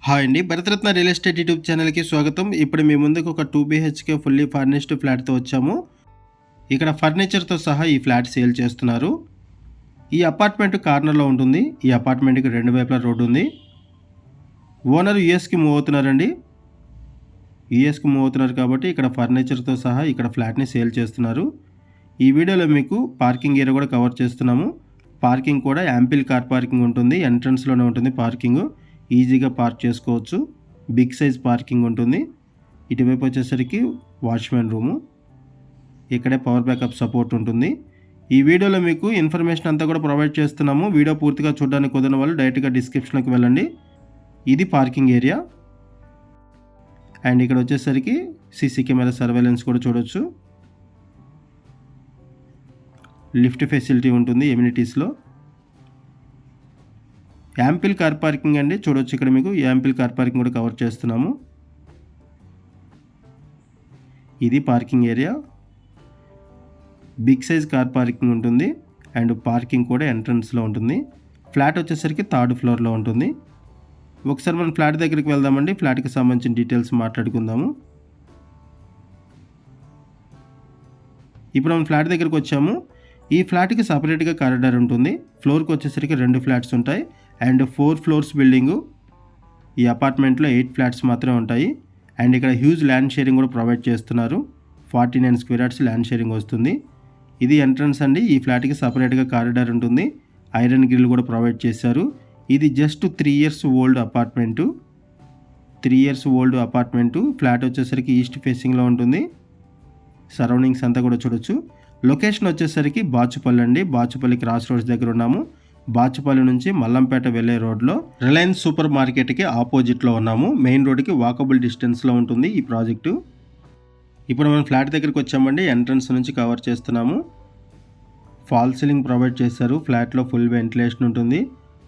Hi అండి. Bharat Ratna real estate YouTube ఛానల్‌కి స్వాగతం. ఇప్పుడు మీ ముందుకు ఒక 2 బీహెచ్‌కే ఫుల్లీ ఫర్నిష్డ్ ఫ్లాట్‌తో వచ్చాము. ఇక్కడ ఫర్నిచర్‌తో సహా ఈ ఫ్లాట్ సేల్ చేస్తున్నారు. ఈ అపార్ట్మెంట్ కార్నర్‌లో ఉంటుంది. ఈ అపార్ట్మెంట్‌కి రెండు వైపులా రోడ్డు ఉంది. ఓనర్ యూఎస్‌కి మూవ్ అవుతున్నారండి. యూఎస్‌కి మూవ్ అవుతున్నారు కాబట్టి ఇక్కడ ఫర్నిచర్‌తో సహా ఇక్కడ ఫ్లాట్‌ని సేల్ చేస్తున్నారు. ఈ వీడియోలో మీకు పార్కింగ్ ఏరియా కూడా కవర్ చేస్తున్నాము. పార్కింగ్ కూడా యాంపిల్ కార్ పార్కింగ్ ఉంటుంది. ఎంట్రన్స్‌లోనే ఉంటుంది పార్కింగు. ఈజీగా పార్క్ చేసుకోవచ్చు. బిగ్ సైజ్ పార్కింగ్ ఉంటుంది. ఇటువైపు వచ్చేసరికి వాచ్మెన్ రూము. ఇక్కడే పవర్ బ్యాకప్ సపోర్ట్ ఉంటుంది. ఈ వీడియోలో మీకు ఇన్ఫర్మేషన్ అంతా కూడా ప్రొవైడ్ చేస్తున్నాము. వీడియో పూర్తిగా చూడడానికి కుదరని వాళ్ళు డైరెక్ట్గా డిస్క్రిప్షన్లోకి వెళ్ళండి. ఇది పార్కింగ్ ఏరియా. అండ్ ఇక్కడ వచ్చేసరికి సీసీ కెమెరా సర్వేలెన్స్ కూడా చూడొచ్చు. లిఫ్ట్ ఫెసిలిటీ ఉంటుంది ఎమ్యూనిటీస్లో. యాంపిల్ కార్ పార్కింగ్ అండి, చూడొచ్చు ఇక్కడ మీకు యాంపిల్ కార్ పార్కింగ్ కూడా కవర్ చేస్తున్నాము. ఇది parking area. Big size car parking ఉంటుంది అండ్ పార్కింగ్ కూడా ఎంట్రన్స్లో ఉంటుంది. ఫ్లాట్ వచ్చేసరికి 3rd ఫ్లోర్లో ఉంటుంది. ఒకసారి మనం ఫ్లాట్ దగ్గరికి వెళ్దామండి. ఫ్లాట్కి సంబంధించిన డీటెయిల్స్ మాట్లాడుకుందాము. ఇప్పుడు మనం ఫ్లాట్ దగ్గరికి వచ్చాము. ఈ ఫ్లాట్కి సపరేట్గా కారిడార్ ఉంటుంది. ఫ్లోర్కి వచ్చేసరికి 2 ఫ్లాట్స్ ఉంటాయి అండ్ 4 ఫ్లోర్స్ బిల్డింగు. ఈ అపార్ట్మెంట్లో 8 ఫ్లాట్స్ మాత్రమే ఉంటాయి. అండ్ ఇక్కడ హ్యూజ్ ల్యాండ్ షేరింగ్ కూడా ప్రొవైడ్ చేస్తున్నారు. 49 స్క్వేర్ యార్డ్స్ ల్యాండ్ షేరింగ్ వస్తుంది. ఇది ఎంట్రన్స్ అండి. ఈ ఫ్లాట్కి సపరేట్గా కారిడార్ ఉంటుంది. ఐరన్ గ్రిల్ కూడా ప్రొవైడ్ చేశారు. ఇది just 3 years old apartment. 3 years old apartment. Flat వచ్చేసరికి ఈస్ట్ ఫేసింగ్లో ఉంటుంది. సరౌండింగ్స్ అంతా కూడా చూడొచ్చు. లొకేషన్ వచ్చేసరికి బాచుపల్లి అండి. బాచుపల్లి క్రాస్ రోడ్స్ దగ్గర ఉన్నాము. బాచుపల్లి నుంచి మల్లంపేట వెళ్ళే రోడ్లో రిలయన్స్ సూపర్ మార్కెట్కి ఆపోజిట్లో ఉన్నాము. మెయిన్ రోడ్కి వాకబుల్ డిస్టెన్స్లో ఉంటుంది ఈ ప్రాజెక్టు. ఇప్పుడు మనం ఫ్లాట్ దగ్గరికి వచ్చామండి. ఎంట్రన్స్ నుంచి కవర్ చేస్తున్నాము. ఫాల్ సీలింగ్ ప్రొవైడ్ చేశారు. ఫ్లాట్లో ఫుల్ వెంటిలేషన్ ఉంటుంది.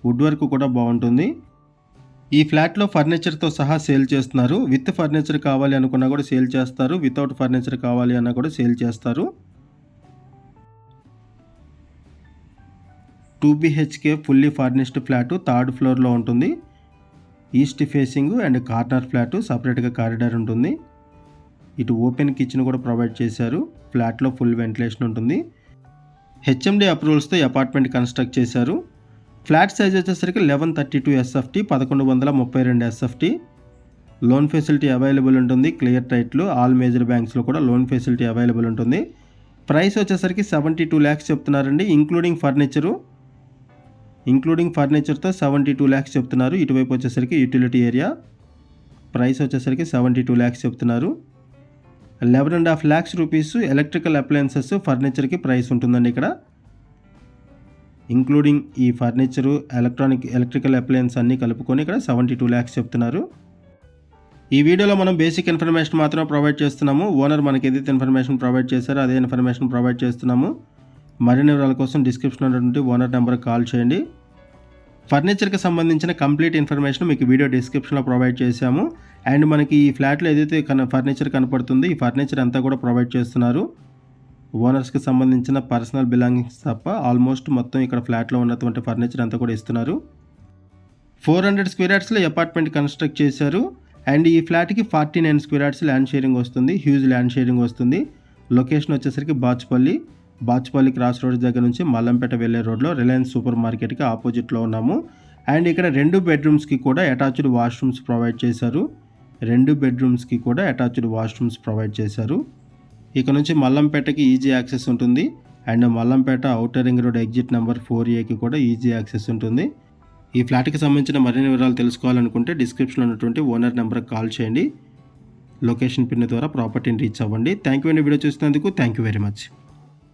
వుడ్ వర్క్ కూడా బాగుంటుంది. ఈ ఫ్లాట్లో ఫర్నిచర్తో సహా సేల్ చేస్తున్నారు. విత్ ఫర్నిచర్ కావాలి అనుకున్నా కూడా సేల్ చేస్తారు. వితౌట్ ఫర్నిచర్ కావాలి అన్నా కూడా సేల్ చేస్తారు. 2 BHK fully furnished flat 3rd ఫ్లోర్లో ఉంటుంది. East facing and corner flat. సపరేట్గా కారిడార్ ఉంటుంది. ఇటు ఓపెన్ కిచెన్ కూడా ప్రొవైడ్ చేశారు. ఫ్లాట్లో ఫుల్ వెంటిలేషన్ ఉంటుంది. హెచ్ఎండి అప్రూవల్స్తో ఈ అపార్ట్మెంట్ కన్స్ట్రక్ట్ చేశారు. ఫ్లాట్ సైజ్ వచ్చేసరికి 1132 SFT, 1132 SFT. Loan facility available ఉంటుంది. క్లియర్ టైట్లు. ఆల్ మేజర్ బ్యాంక్స్లో కూడా లోన్ ఫెసిలిటీ అవైలబుల్ ఉంటుంది. ప్రైస్ వచ్చేసరికి 72 lakhs చెప్తున్నారండి. ఇంక్లూడింగ్ ఫర్నిచర్తో 72 lakhs చెప్తున్నారు. ఇటువైపు వచ్చేసరికి యూటిలిటీ ఏరియా. ప్రైస్ వచ్చేసరికి 72 lakhs చెప్తున్నారు. 11.5 lakhs రూపీస్ ఎలక్ట్రికల్ అప్లయన్సెస్ ఫర్నిచర్కి ప్రైస్ ఉంటుందండి ఇక్కడ. ఇంక్లూడింగ్ ఈ ఫర్నిచరు ఎలక్ట్రికల్ అప్లయన్స్ అన్నీ కలుపుకొని ఇక్కడ 72 lakhs చెప్తున్నారు. ఈ వీడియోలో మనం బేసిక్ ఇన్ఫర్మేషన్ మాత్రం ప్రొవైడ్ చేస్తున్నాము. ఓనర్ మనకి ఏదైతే ఇన్ఫర్మేషన్ ప్రొవైడ్ చేశారో అదే ఇన్ఫర్మేషన్ ప్రొవైడ్ చేస్తున్నాము. మరిన్ని వివరాల కోసం డిస్క్రిప్షన్లో ఉన్నటువంటి ఓనర్ నెంబర్కి కాల్ చేయండి. ఫర్నిచర్కి సంబంధించిన కంప్లీట్ ఇన్ఫర్మేషన్ మీకు వీడియో డిస్క్రిప్షన్లో ప్రొవైడ్ చేశాము. అండ్ మనకి ఈ ఫ్లాట్లో ఏదైతే ఫర్నిచర్ కనపడుతుందో ఈ ఫర్నిచర్ అంతా కూడా ప్రొవైడ్ చేస్తున్నారు. ఓనర్స్కి సంబంధించిన పర్సనల్ బిలాంగింగ్స్ తప్ప ఆల్మోస్ట్ మొత్తం ఇక్కడ ఫ్లాట్లో ఉన్నటువంటి ఫర్నిచర్ అంతా కూడా ఇస్తున్నారు. 400 స్క్వేర్ యార్డ్స్లో అపార్ట్మెంట్ కన్స్ట్రక్ట్ చేశారు. అండ్ ఈ ఫ్లాట్కి 49 స్క్వేర్ యార్డ్స్ ల్యాండ్ షేరింగ్ వస్తుంది. హ్యూజ్ ల్యాండ్ షేరింగ్ వస్తుంది. లొకేషన్ వచ్చేసరికి బాచుపల్లి క్రాస్ రోడ్స్ దగ్గర నుంచి మల్లంపేట వెళ్ళే రోడ్లో రిలయన్స్ సూపర్ మార్కెట్కి ఆపోజిట్లో ఉన్నాము. అండ్ ఇక్కడ 2 బెడ్రూమ్స్కి కూడా అటాచ్డ్ వాష్రూమ్స్ ప్రొవైడ్ చేశారు. 2 బెడ్రూమ్స్కి కూడా అటాచ్డ్ వాష్రూమ్స్ ప్రొవైడ్ చేశారు. ఇక నుంచి మల్లంపేటకి ఈజీ యాక్సెస్ ఉంటుంది. And Mallampet outer ring road exit number 4A కూడా ఈజీ యాక్సెస్ ఉంటుంది. ఈ ఫ్లాట్కి సంబంధించిన మరిన్ని వివరాలు తెలుసుకోవాలనుకుంటే డిస్క్రిప్షన్లో ఉన్నటువంటి ఓనర్ నెంబర్కి కాల్ చేయండి. లొకేషన్ పిన్ ద్వారా ప్రాపర్టీని రీచ్ అవ్వండి. థ్యాంక్ యూ అండి వీడియో చూసినందుకు. Thank you very much.